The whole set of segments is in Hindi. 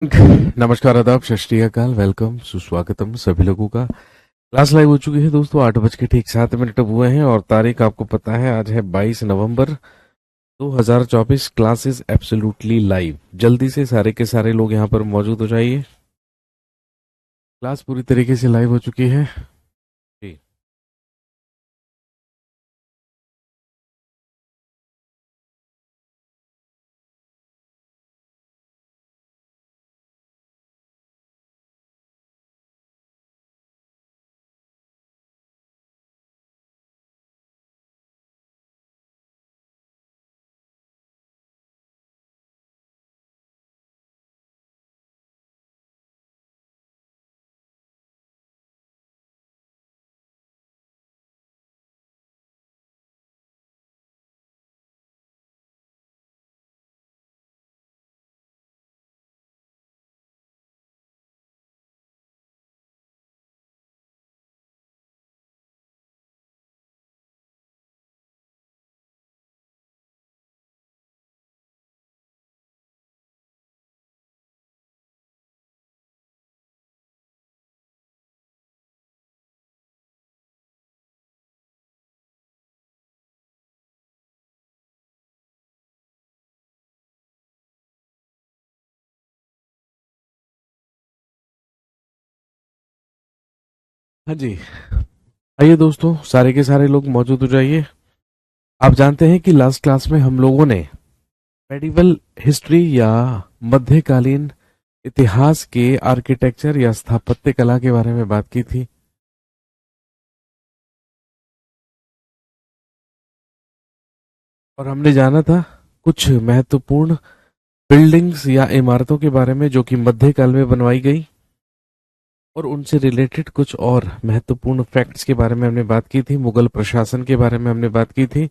नमस्कार, आदाब, सत श्री अकाल, वेलकम, सुस्वागतम सभी लोगों का। क्लास लाइव हो चुकी है दोस्तों, 8 बज के ठीक 7 मिनट अब हुए हैं और तारीख आपको पता है, आज है 22 नवंबर 2024। Class is absolutely live. जल्दी से सारे के सारे लोग यहाँ पर मौजूद हो जाइए। क्लास पूरी तरीके से लाइव हो चुकी है जी। हाँ जी, आइए दोस्तों, सारे के सारे लोग मौजूद हो जाइए। आप जानते हैं कि लास्ट क्लास में हम लोगों ने मेडिवल हिस्ट्री या मध्यकालीन इतिहास के आर्किटेक्चर या स्थापत्य कला के बारे में बात की थी। और हमने जाना था कुछ महत्वपूर्ण बिल्डिंग्स या इमारतों के बारे में जो कि मध्यकाल में बनवाई गई, और उनसे रिलेटेड कुछ और महत्वपूर्ण फैक्ट्स के बारे में हमने बात की थी। मुगल प्रशासन के बारे में हमने बात की थी।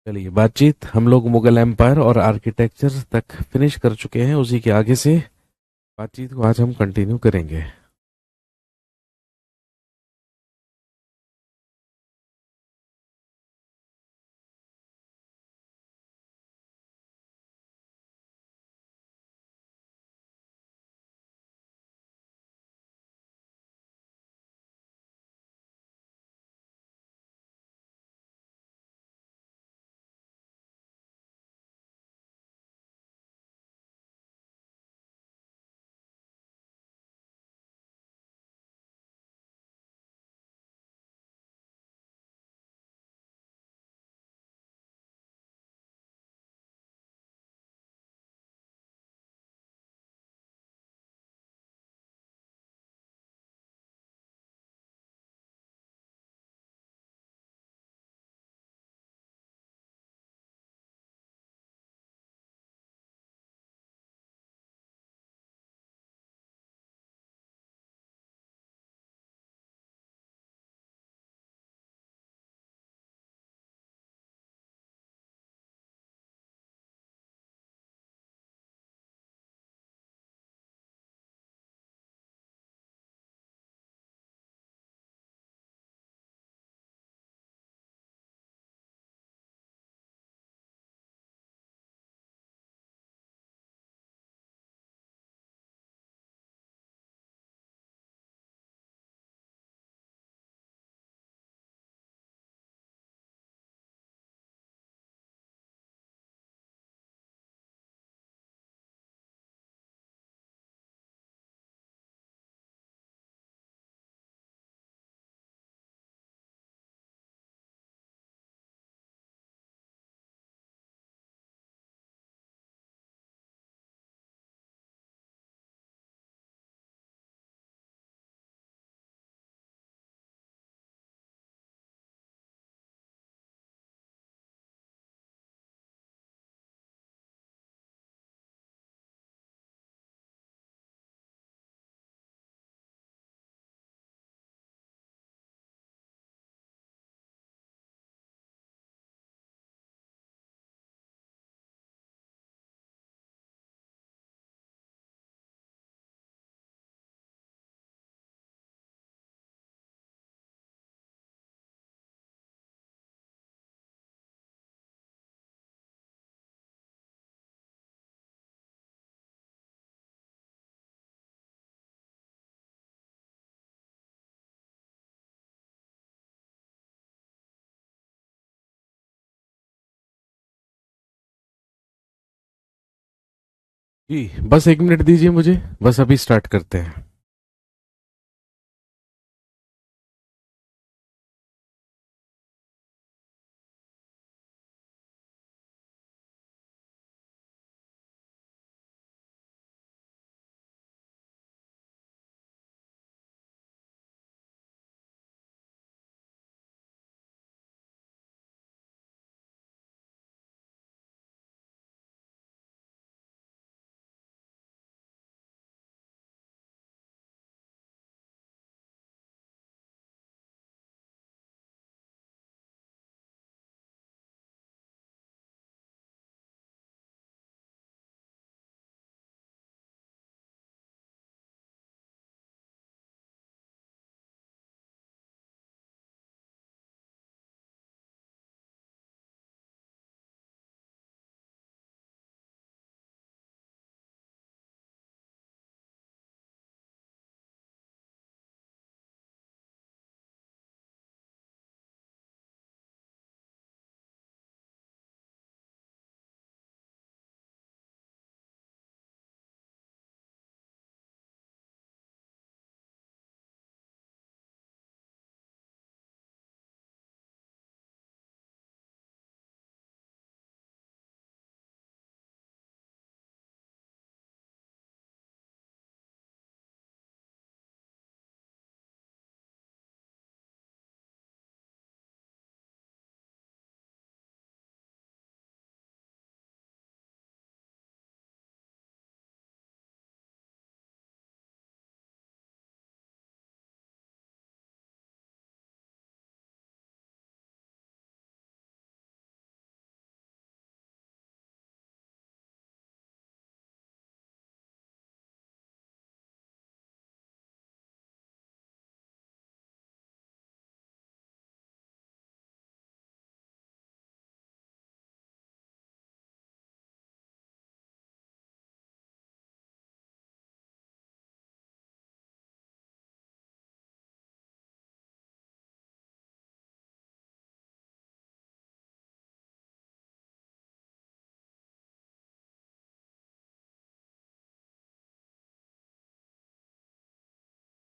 चलिए, बातचीत हम लोग मुगल एम्पायर और आर्किटेक्चर तक फिनिश कर चुके हैं। उसी के आगे से बातचीत को आज हम कंटिन्यू करेंगे। जी, बस 1 मिनट दीजिए मुझे, बस अभी स्टार्ट करते हैं।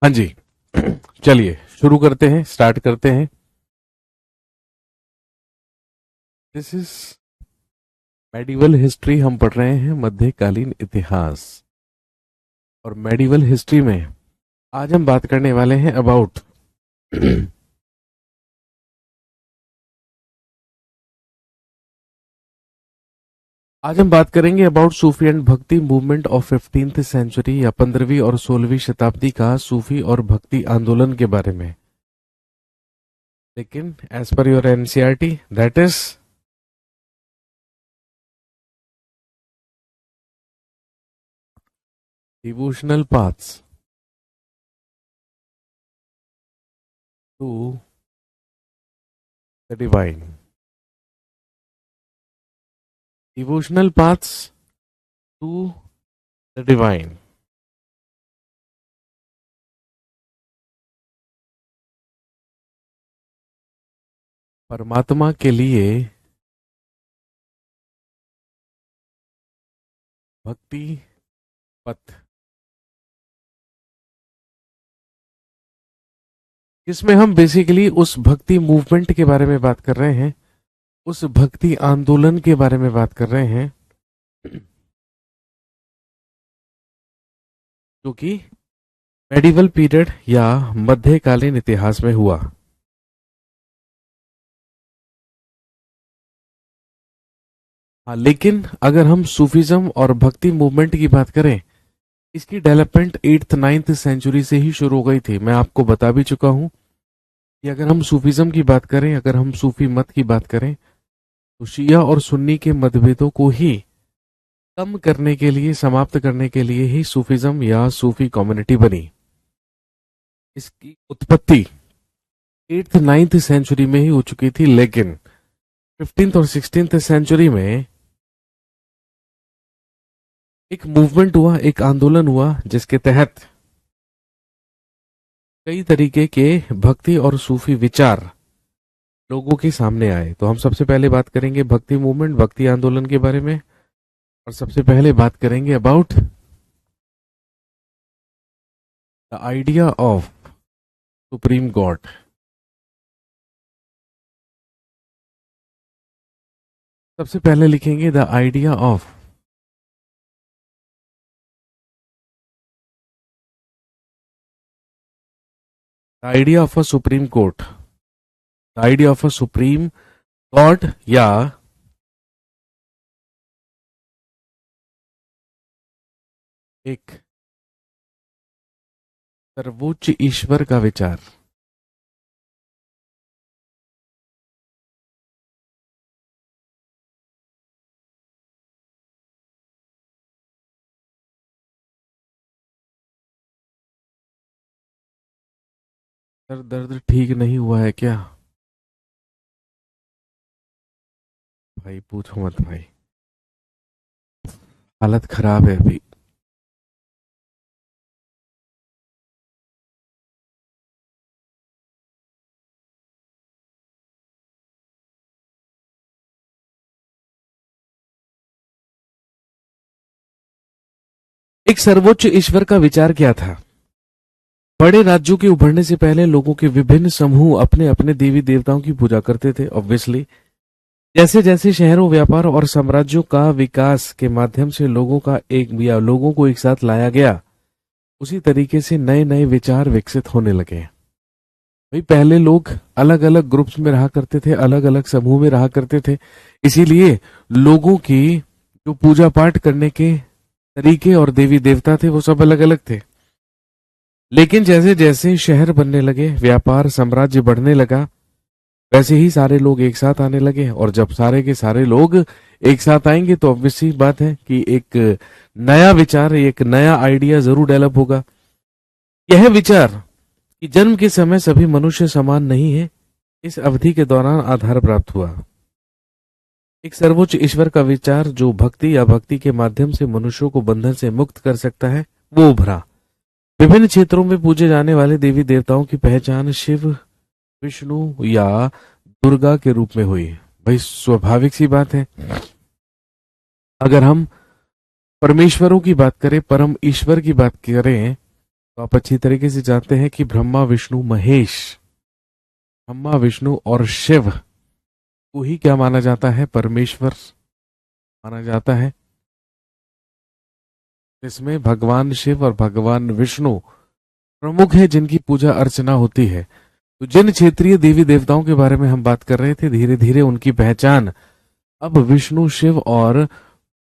हाँ जी, चलिए शुरू करते हैं, स्टार्ट करते हैं। दिस इज मेडिवल हिस्ट्री, हम पढ़ रहे हैं मध्यकालीन इतिहास। और मेडिवल हिस्ट्री में आज हम बात करने वाले हैं अबाउट आज हम बात करेंगे अबाउट सूफी एंड भक्ति मूवमेंट ऑफ 15th सेंचुरी या 15वीं और 16वीं शताब्दी का सूफी और भक्ति आंदोलन के बारे में। लेकिन as per your NCERT that is devotional paths to the divine. Devotional paths to the divine. परमात्मा के लिए भक्ति पथ, जिसमें हम बेसिकली उस भक्ति मूवमेंट के बारे में बात कर रहे हैं, उस भक्ति आंदोलन के बारे में बात कर रहे हैं जो कि मेडिवल पीरियड या मध्यकालीन इतिहास में हुआ। हाँ, लेकिन अगर हम सूफिज्म और भक्ति मूवमेंट की बात करें, इसकी डेवलपमेंट 8th-9th सेंचुरी से ही शुरू हो गई थी। मैं आपको बता भी चुका हूं कि अगर हम सूफिज्म की बात करें, अगर हम सूफी मत की बात करें, तो शिया और सुन्नी के मतभेदों को ही कम करने के लिए, समाप्त करने के लिए ही सूफिज्म या सूफी कम्युनिटी बनी। इसकी उत्पत्ति 8th-9th सेंचुरी में ही हो चुकी थी, लेकिन 15th और 16th सेंचुरी में एक मूवमेंट हुआ, एक आंदोलन हुआ, जिसके तहत कई तरीके के भक्ति और सूफी विचार लोगों के सामने आए। तो हम सबसे पहले बात करेंगे भक्ति मूवमेंट, भक्ति आंदोलन के बारे में। और सबसे पहले बात करेंगे about the idea of supreme God. सबसे पहले लिखेंगे the idea of idea of a supreme court, idea of a supreme God या एक सर्वोच्च ईश्वर का विचार। सर दर्द ठीक नहीं हुआ है क्या? भाई पूछो मत भाई, हालत खराब है अभी। एक सर्वोच्च ईश्वर का विचार क्या था? बड़े राज्यों के उभरने से पहले लोगों के विभिन्न समूह अपने अपने देवी देवताओं की पूजा करते थे। ऑब्वियसली जैसे जैसे शहरों, व्यापार और साम्राज्यों का विकास के माध्यम से लोगों का एक या लोगों को एक साथ लाया गया, उसी तरीके से नए नए विचार विकसित होने लगे। भाई पहले लोग अलग अलग ग्रुप्स में रहा करते थे, अलग अलग समूह में रहा करते थे, इसीलिए लोगों की जो पूजा पाठ करने के तरीके और देवी देवता थे वो सब अलग अलग थे। लेकिन जैसे जैसे शहर बनने लगे, व्यापार साम्राज्य बढ़ने लगा, वैसे ही सारे लोग एक साथ आने लगे। और जब सारे के सारे लोग एक साथ आएंगे तो ऑब्वियस सी बात है कि एक नया विचार, एक नया आइडिया जरूर डेवलप होगा। यह विचार कि जन्म के समय सभी मनुष्य समान नहीं है, इस अवधि के दौरान आधार प्राप्त हुआ। एक सर्वोच्च ईश्वर का विचार जो भक्ति या भक्ति के माध्यम से मनुष्यों को बंधन से मुक्त कर सकता है, वो उभरा। विभिन्न क्षेत्रों में पूजे जाने वाले देवी देवताओं की पहचान शिव, विष्णु या दुर्गा के रूप में हुई। भाई स्वाभाविक सी बात है, अगर हम परमेश्वरों की बात करें, परम ईश्वर की बात करें, तो आप अच्छी तरीके से जानते हैं कि ब्रह्मा विष्णु महेश, ब्रह्मा विष्णु और शिव को ही क्या माना जाता है? परमेश्वर माना जाता है। इसमें भगवान शिव और भगवान विष्णु प्रमुख है जिनकी पूजा अर्चना होती है। तो जिन क्षेत्रीय देवी देवताओं के बारे में हम बात कर रहे थे, धीरे धीरे उनकी पहचान अब विष्णु, शिव और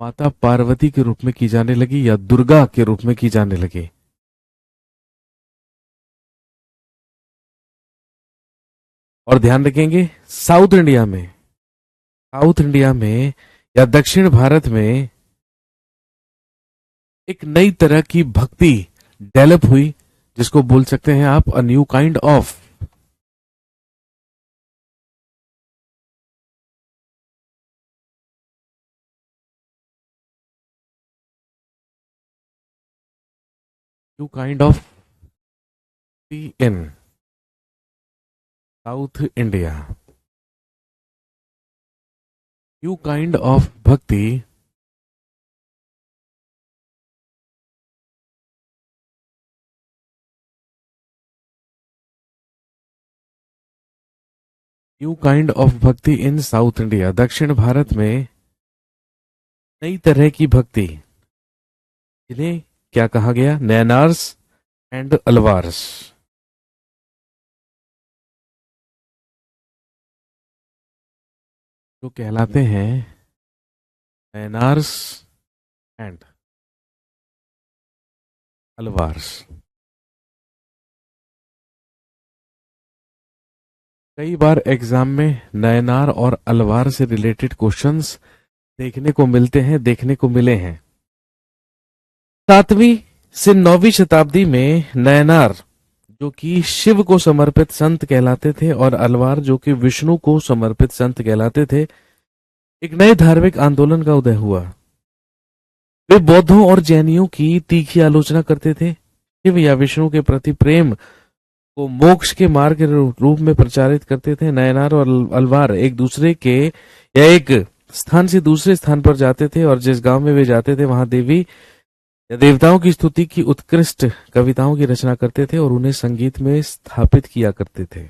माता पार्वती के रूप में की जाने लगी या दुर्गा के रूप में की जाने लगी। और ध्यान रखेंगे साउथ इंडिया में या दक्षिण भारत में एक नई तरह की भक्ति डेवलप हुई, जिसको बोल सकते हैं आप a new kind of in south India. New kind of भक्ति न्यू काइंड ऑफ भक्ति इन साउथ इंडिया। दक्षिण भारत में नई तरह की भक्ति, जिन्हें क्या कहा गया? नैनार्स एंड अलवार्स। जो कहलाते हैं नैनार्स एंड अलवार्स। कई बार एग्जाम में नैनार और अलवार से रिलेटेड क्वेश्चंस देखने को मिलते हैं, देखने को मिले हैं। 7वीं से 9वीं शताब्दी में नैनार जो कि शिव को समर्पित संत कहलाते थे और अलवार जो कि विष्णु को समर्पित संत कहलाते थे, एक नए धार्मिक आंदोलन का उदय हुआ। वे बौद्धों और जैनियों की तीखी आलोचना करते थे। शिव या विष्णु के प्रति प्रेम को मोक्ष के मार्ग के रूप में प्रचारित करते थे। नयनार और अलवार एक दूसरे के या एक स्थान से दूसरे स्थान पर जाते थे और जिस गांव में वे जाते थे वहां देवी या देवताओं की स्तुति की उत्कृष्ट कविताओं की रचना करते थे और उन्हें संगीत में स्थापित किया करते थे।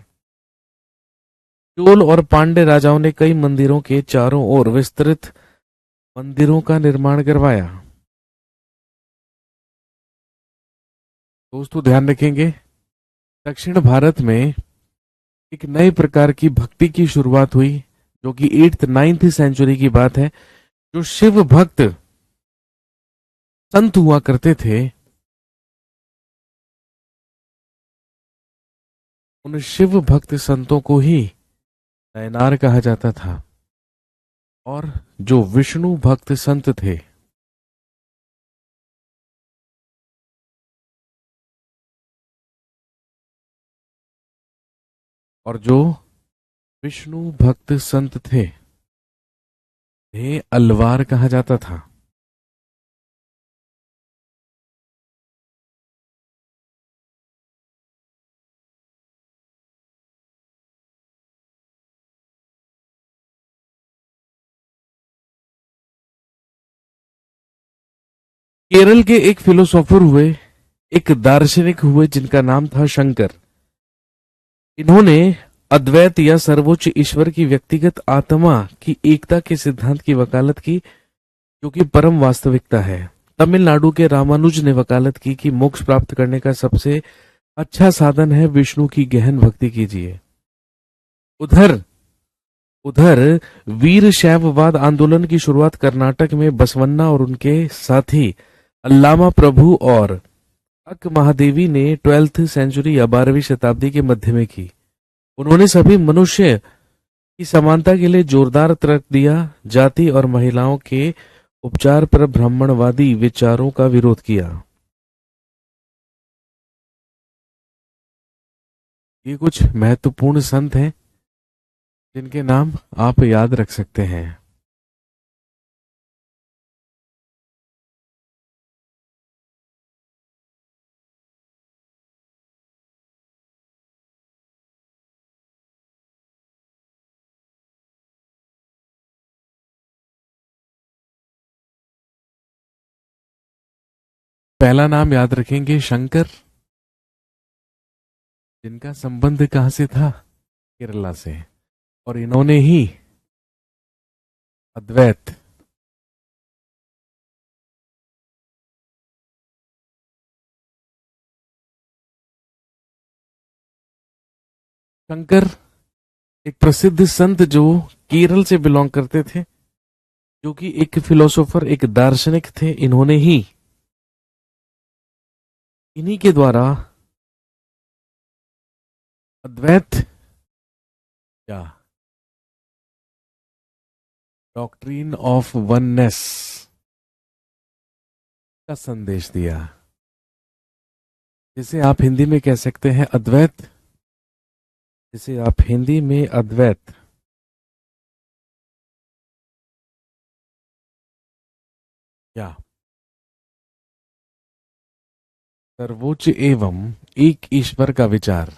चोल और पांड्य राजाओं ने कई मंदिरों के चारों ओर विस्तृत मंदिरों का निर्माण करवाया। दोस्तों ध्यान रखेंगे, दक्षिण भारत में एक नए प्रकार की भक्ति की शुरुआत हुई, जो कि 8th 9th सेंचुरी की बात है। जो शिव भक्त संत हुआ करते थे, उन शिव भक्त संतों को ही नयनार कहा जाता था। और जो विष्णु भक्त संत थे, और जो विष्णु भक्त संत थे, अलवार कहा जाता था। केरल के एक फिलोसोफर हुए, एक दार्शनिक हुए जिनका नाम था शंकर। इन्होंने अद्वैत या सर्वोच्च ईश्वर की व्यक्तिगत आत्मा की एकता के सिद्धांत की वकालत की, जो कि परम वास्तविकता है। तमिलनाडु के रामानुज ने वकालत की कि मोक्ष प्राप्त करने का सबसे अच्छा साधन है विष्णु की गहन भक्ति कीजिए। उधर उधर वीर शैववाद आंदोलन की शुरुआत कर्नाटक में बसवन्ना और उनके साथी अल्लामा प्रभु और अक महादेवी ने 12th सेंचुरी या 12वीं शताब्दी के मध्य में की। उन्होंने सभी मनुष्य की समानता के लिए जोरदार तर्क दिया, जाति और महिलाओं के उपचार पर ब्राह्मणवादी विचारों का विरोध किया। ये कुछ महत्वपूर्ण संत हैं जिनके नाम आप याद रख सकते हैं। पहला नाम याद रखेंगे, शंकर, जिनका संबंध कहां से था? केरला से। और इन्होंने ही अद्वैत शंकर एक प्रसिद्ध संत जो केरल से बिलोंग करते थे, जो कि एक फिलोसोफर, एक दार्शनिक थे। इन्होंने ही इन्हीं के द्वारा अद्वैत या डॉक्ट्रिन ऑफ वननेस का संदेश दिया, जिसे आप हिंदी में कह सकते हैं अद्वैत, जिसे आप हिंदी में अद्वैत या सर्वोच्च एवं एक ईश्वर का विचार।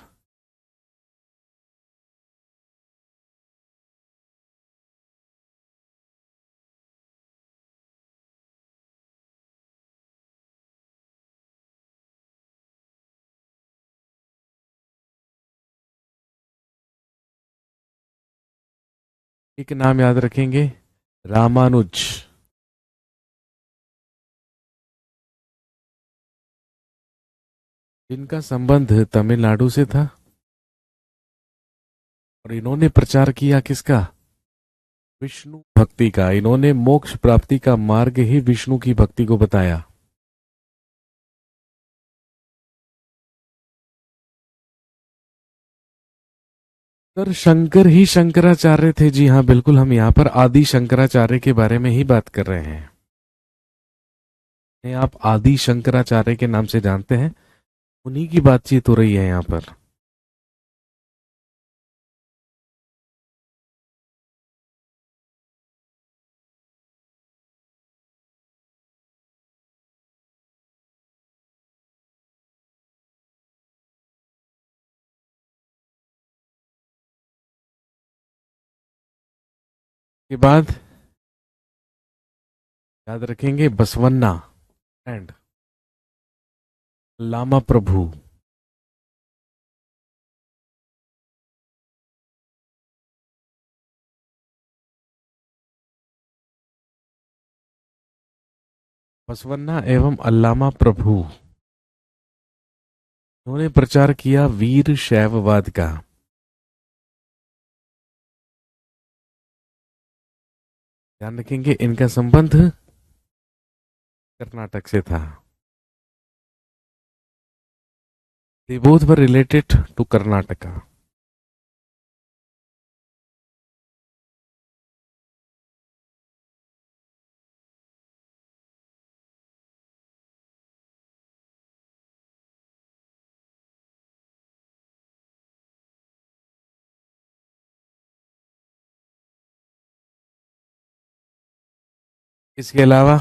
एक नाम याद रखेंगे, रामानुज, जिनका संबंध तमिलनाडु से था। और इन्होंने प्रचार किया किसका? विष्णु भक्ति का। इन्होंने मोक्ष प्राप्ति का मार्ग ही विष्णु की भक्ति को बताया। सर शंकर ही शंकराचार्य थे। जी हाँ, बिल्कुल, हम यहाँ पर आदि शंकराचार्य के बारे में ही बात कर रहे हैं। आप आदि शंकराचार्य के नाम से जानते हैं, उन्हीं की बातचीत हो रही है यहाँ पर। के बाद याद रखेंगे, बसवन्ना एंड लामा प्रभु। बसवन्ना एवं अल्लामा प्रभु, उन्होंने प्रचार किया वीर शैववाद का। ध्यान रखेंगे, इनका संबंध कर्नाटक से था। They both were related to Karnataka. इसके अलावा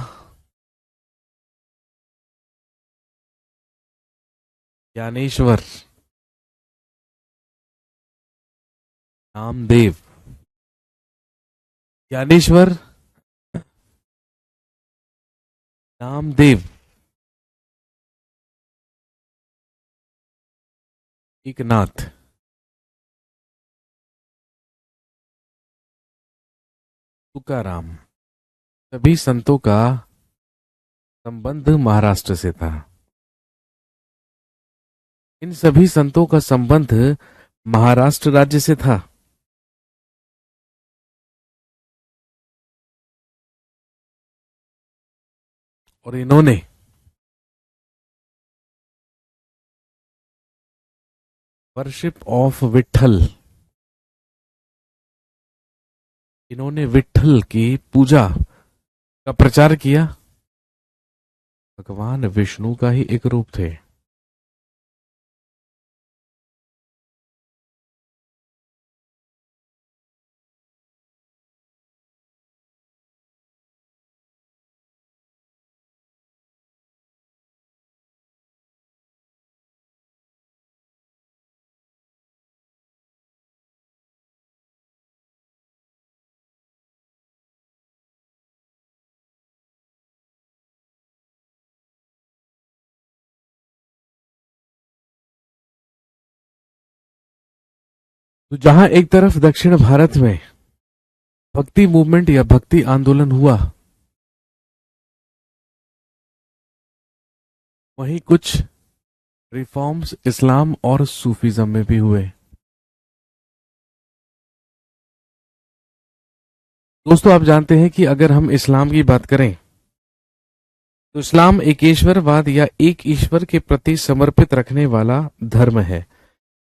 ज्ञानेश्वर, नामदेव, ज्ञानेश्वर, नामदेव, एकनाथ, तुकाराम, सभी संतों का संबंध महाराष्ट्र से था। इन सभी संतों का संबंध महाराष्ट्र राज्य से था। और इन्होंने वर्शिप ऑफ विठल, इन्होंने विठल की पूजा का प्रचार किया। भगवान विष्णु का ही एक रूप थे। तो जहां एक तरफ दक्षिण भारत में भक्ति मूवमेंट या भक्ति आंदोलन हुआ, वहीं कुछ रिफॉर्म्स इस्लाम और सूफीज्म में भी हुए। दोस्तों, आप जानते हैं कि अगर हम इस्लाम की बात करें तो इस्लाम एकेश्वरवाद या एक ईश्वर के प्रति समर्पित रखने वाला धर्म है।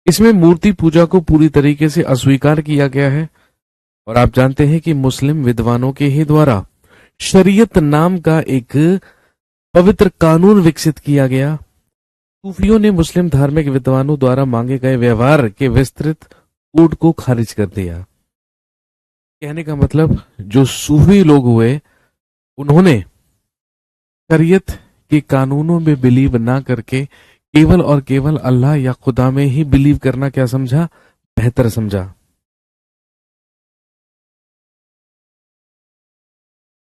इसमें मूर्ति पूजा को पूरी तरीके से अस्वीकार किया गया है। और आप जानते हैं कि मुस्लिम विद्वानों के ही द्वारा शरीयत नाम का एक पवित्र कानून विकसित किया गया। सूफियों ने मुस्लिम धार्मिक विद्वानों द्वारा मांगे गए व्यवहार के विस्तृत कोड को खारिज कर दिया। कहने का मतलब, जो सूफी लोग हुए उन्होंने शरीयत के कानूनों में बिलीव ना करके केवल और केवल अल्लाह या खुदा में ही बिलीव करना क्या समझा, बेहतर समझा।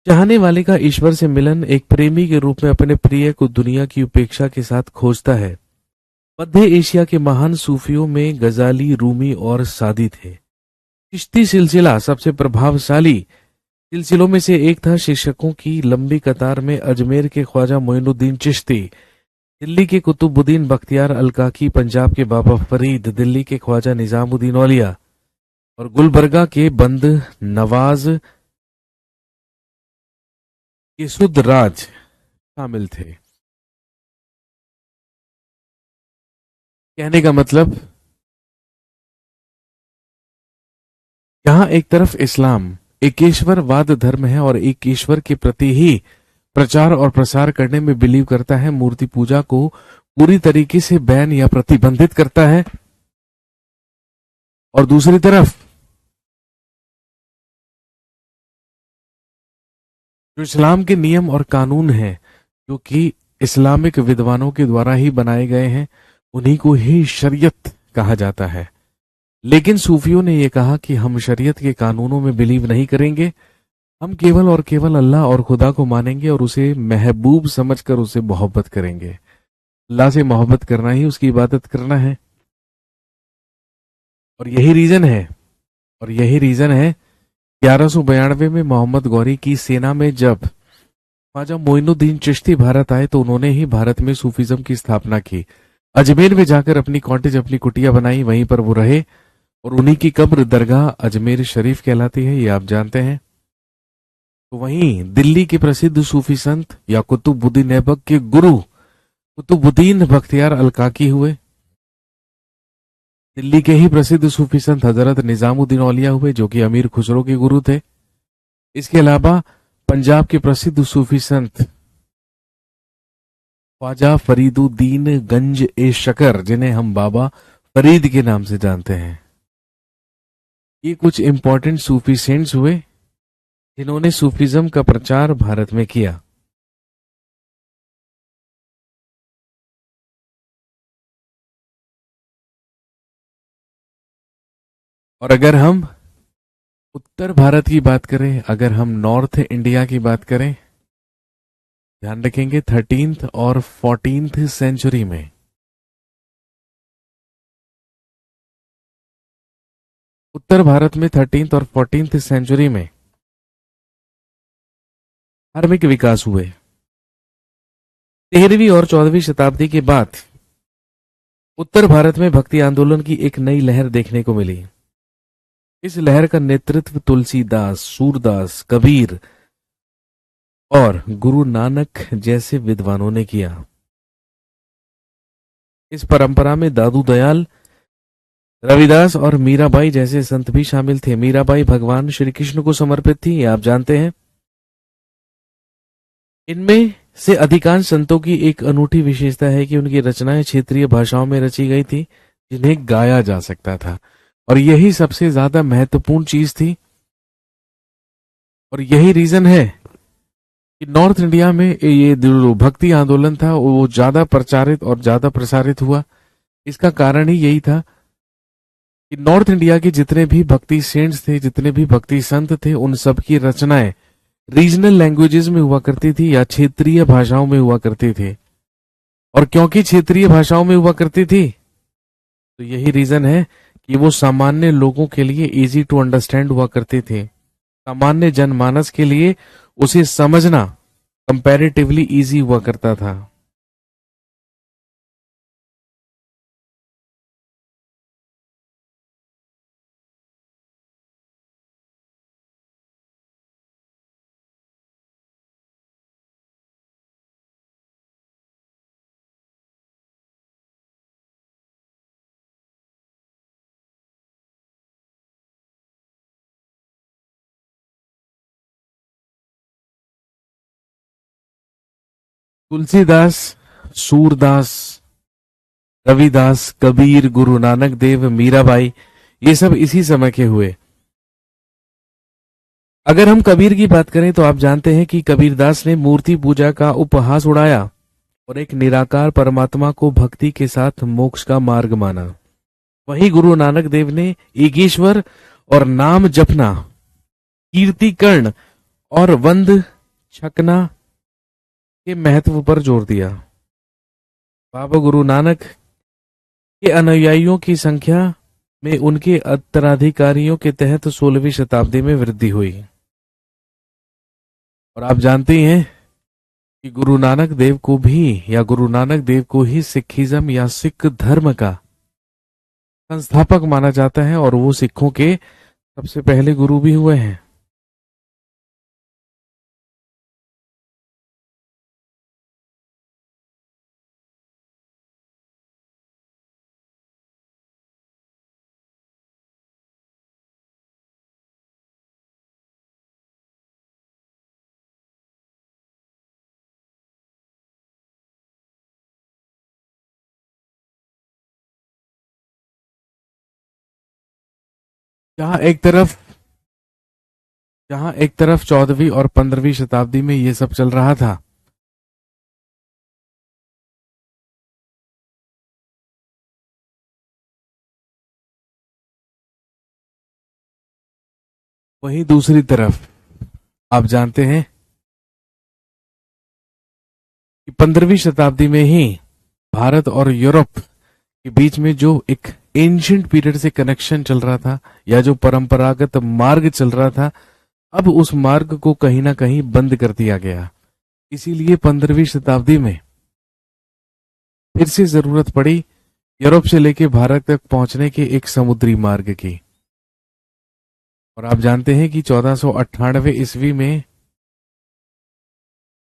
चाहने वाले का ईश्वर से मिलन एक प्रेमी के रूप में अपने प्रिय को दुनिया की उपेक्षा के साथ खोजता है। मध्य एशिया के महान सूफियों में गजाली, रूमी और सादी थे। चिश्ती सिलसिला सबसे प्रभावशाली सिलसिलों में से एक था। शिक्षकों की लंबी कतार में अजमेर के ख्वाजा मोइनुद्दीन चिश्ती, दिल्ली के कुतुबुद्दीन बख्तियार अलकाकी, पंजाब के बाबा फरीद, दिल्ली के ख्वाजा निजामुद्दीन औलिया और गुलबर्गा के बंद नवाज केसुदराज शामिल थे। कहने का मतलब, यहां एक तरफ इस्लाम एकेश्वरवाद धर्म है और एक ईश्वर के प्रति ही प्रचार और प्रसार करने में बिलीव करता है, मूर्ति पूजा को पूरी तरीके से बैन या प्रतिबंधित करता है। और दूसरी तरफ जो इस्लाम के नियम और कानून हैं, जो कि इस्लामिक विद्वानों के द्वारा ही बनाए गए हैं, उन्हीं को ही शरीयत कहा जाता है। लेकिन सूफियों ने यह कहा कि हम शरीयत के कानूनों में बिलीव नहीं करेंगे, हम केवल और केवल अल्लाह और खुदा को मानेंगे और उसे महबूब समझकर उसे मोहब्बत करेंगे। अल्लाह से मोहब्बत करना ही उसकी इबादत करना है। और यही रीजन है और यही रीजन है 1192 में मोहम्मद गौरी की सेना में जब ख्वाजा मोइनुद्दीन चिश्ती भारत आए तो उन्होंने ही भारत में सूफीज्म की स्थापना की। अजमेर में जाकर अपनी कॉटेज अपनी कुटिया बनाई, वहीं पर वो रहे और उन्हीं की कब्र दरगाह अजमेर शरीफ कहलाती है, ये आप जानते हैं। तो वहीं दिल्ली के प्रसिद्ध सूफी संत या कुतुबुद्दीन ऐबक के गुरु कुतुबुद्दीन बख्तियार अलकाकी हुए। दिल्ली के ही प्रसिद्ध सूफी संत हजरत निजामुद्दीन औलिया हुए, जो कि अमीर खुसरो के गुरु थे। इसके अलावा पंजाब के प्रसिद्ध सूफी संत ख्वाजा फरीदुद्दीन गंज ए शकर, जिन्हें हम बाबा फरीद के नाम से जानते हैं, ये कुछ इंपॉर्टेंट सूफी सेंट्स हुए जिन्होंने सूफीज्म का प्रचार भारत में किया। और अगर हम उत्तर भारत की बात करें, अगर हम नॉर्थ इंडिया की बात करें, ध्यान रखेंगे 13th और 14th सेंचुरी में उत्तर भारत में 13th और 14th सेंचुरी में धार्मिक विकास हुए। 13वीं और 14वीं शताब्दी के बाद उत्तर भारत में भक्ति आंदोलन की एक नई लहर देखने को मिली। इस लहर का नेतृत्व तुलसीदास, सूरदास, कबीर और गुरु नानक जैसे विद्वानों ने किया। इस परंपरा में दादू दयाल, रविदास और मीराबाई जैसे संत भी शामिल थे। मीराबाई भगवान श्री कृष्ण को समर्पित थी, ये आप जानते हैं। इनमें से अधिकांश संतों की एक अनूठी विशेषता है कि उनकी रचनाएं क्षेत्रीय भाषाओं में रची गई थी, जिन्हें गाया जा सकता था, और यही सबसे ज्यादा महत्वपूर्ण चीज थी। और यही रीजन है कि नॉर्थ इंडिया में ये जो भक्ति आंदोलन था वो ज्यादा प्रचारित और ज्यादा प्रसारित हुआ। इसका कारण ही यही था कि नॉर्थ इंडिया के जितने भी भक्ति सेंट्स थे, जितने भी भक्ति संत थे, उन सब की रचनाएं रीजनल लैंग्वेजेस में हुआ करती थी या क्षेत्रीय भाषाओं में हुआ करती थी। और क्योंकि क्षेत्रीय भाषाओं में हुआ करती थी, तो यही रीजन है कि वो सामान्य लोगों के लिए इजी टू अंडरस्टैंड हुआ करती थी। सामान्य जनमानस के लिए उसे समझना कंपैरेटिवली इजी हुआ करता था। तुलसीदास, सूरदास, रविदास, कबीर, गुरु नानक देव, मीराबाई, ये सब इसी समय के हुए। अगर हम कबीर की बात करें तो आप जानते हैं कि कबीरदास ने मूर्ति पूजा का उपहास उड़ाया और एक निराकार परमात्मा को भक्ति के साथ मोक्ष का मार्ग माना। वहीं गुरु नानक देव ने एकेश्वर और नाम जपना, कीर्तिकर्ण और वंद छकना के महत्व पर जोर दिया। बाबा गुरु नानक के अनुयायियों की संख्या में उनके उत्तराधिकारियों के तहत 16वीं शताब्दी में वृद्धि हुई। और आप जानते ही हैं कि गुरु नानक देव को भी या गुरु नानक देव को ही सिखिज्म या सिख धर्म का संस्थापक माना जाता है और वो सिखों के सबसे पहले गुरु भी हुए हैं। जहां एक तरफ जहां एक तरफ 14वीं और 15वीं शताब्दी में ये सब चल रहा था, वहीं दूसरी तरफ आप जानते हैं कि 15वीं शताब्दी में ही भारत और यूरोप के बीच में जो एक एंशियंट पीरियड से कनेक्शन चल रहा था, या जो परंपरागत मार्ग चल रहा था, अब उस मार्ग को कहीं ना कहीं बंद कर दिया गया। इसीलिए 15वीं शताब्दी में फिर से जरूरत पड़ी यूरोप से लेके भारत तक पहुंचने के एक समुद्री मार्ग की। और आप जानते हैं कि 1498 ईस्वी में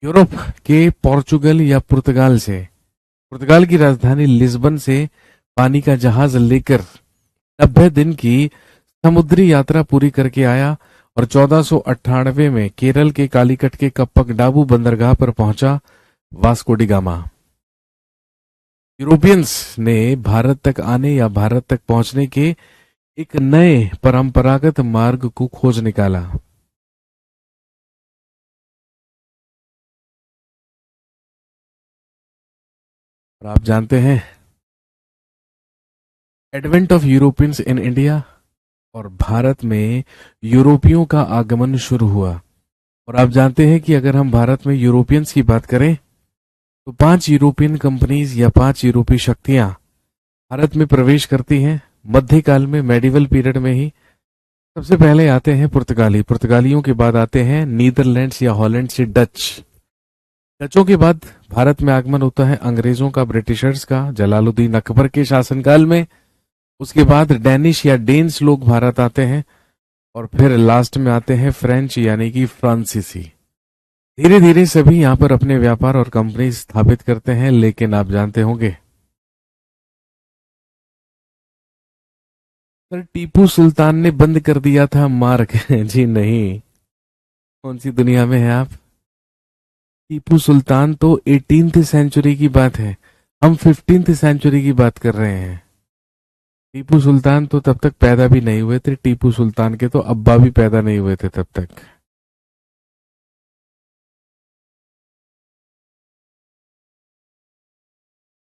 यूरोप के पोर्चुगल या पुर्तगाल की राजधानी लिस्बन से पानी का जहाज लेकर 90 दिन की समुद्री यात्रा पूरी करके आया और 1498 में केरल के कालीकट के कप्पक बंदरगाह पर पहुंचा वास्को डी गामा। यूरोपियंस ने भारत तक आने या भारत तक पहुंचने के एक नए परंपरागत मार्ग को खोज निकाला। और आप जानते हैं advent of Europeans in India, और भारत में यूरोपियों का आगमन शुरू हुआ। और आप जानते हैं कि अगर हम भारत में यूरोपियंस की बात करें तो 5 यूरोपियन कंपनीज या 5 यूरोपीय शक्तियां भारत में प्रवेश करती हैं। मध्यकाल में, मेडिवल पीरियड में ही सबसे पहले आते हैं पुर्तगालियों के बाद आते हैं नीदरलैंड्स या हॉलैंड से डचों के बाद भारत में आगमन होता है अंग्रेजों का, ब्रिटिशर्स का, जलालुद्दीन अकबर के शासनकाल में। उसके बाद डैनिश या डेन्स लोग भारत आते हैं, और फिर लास्ट में आते हैं फ्रेंच यानी कि फ्रांसीसी। धीरे धीरे सभी यहां पर अपने व्यापार और कंपनी स्थापित करते हैं। लेकिन आप जानते होंगे सर, टीपू सुल्तान ने बंद कर दिया था मार्ग। जी नहीं, कौन सी दुनिया में है आप? टीपू सुल्तान तो 18th सेंचुरी की बात है, हम 15th सेंचुरी की बात कर रहे हैं। टीपू सुल्तान तो तब तक पैदा भी नहीं हुए थे, टीपू सुल्तान के तो अब्बा भी पैदा नहीं हुए थे तब तक।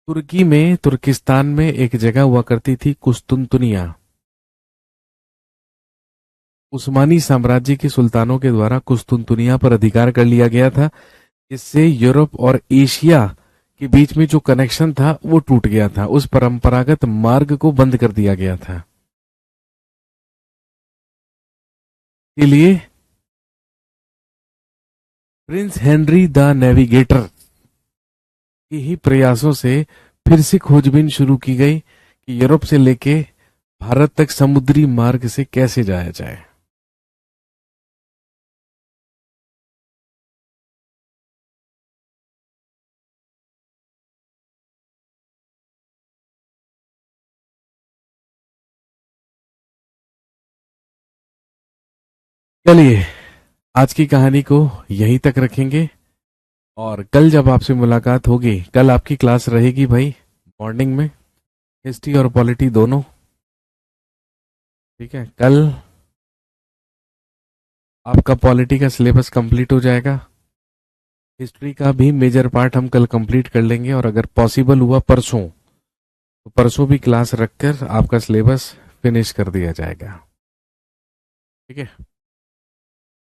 तुर्की में, तुर्किस्तान में एक जगह हुआ करती थी कुस्तुनतुनिया। उस्मानी साम्राज्य के सुल्तानों के द्वारा कुस्तुनतुनिया पर अधिकार कर लिया गया था, जिससे यूरोप और एशिया के बीच में जो कनेक्शन था वो टूट गया था। उस परंपरागत मार्ग को बंद कर दिया गया था। के लिए प्रिंस हेनरी द नेविगेटर के ही प्रयासों से फिर से खोजबीन शुरू की गई कि यूरोप से लेके भारत तक समुद्री मार्ग से कैसे जाया जाए। चलिए, आज की कहानी को यहीं तक रखेंगे, और कल जब आपसे मुलाकात होगी, कल आपकी क्लास रहेगी भाई मॉर्निंग में, हिस्ट्री और पॉलिटी दोनों। ठीक है, कल आपका पॉलिटी का सिलेबस कंप्लीट हो जाएगा। हिस्ट्री का भी मेजर पार्ट हम कल कंप्लीट कर लेंगे, और अगर पॉसिबल हुआ परसों, तो परसों भी क्लास रखकर आपका सिलेबस फिनिश कर दिया जाएगा। ठीक है।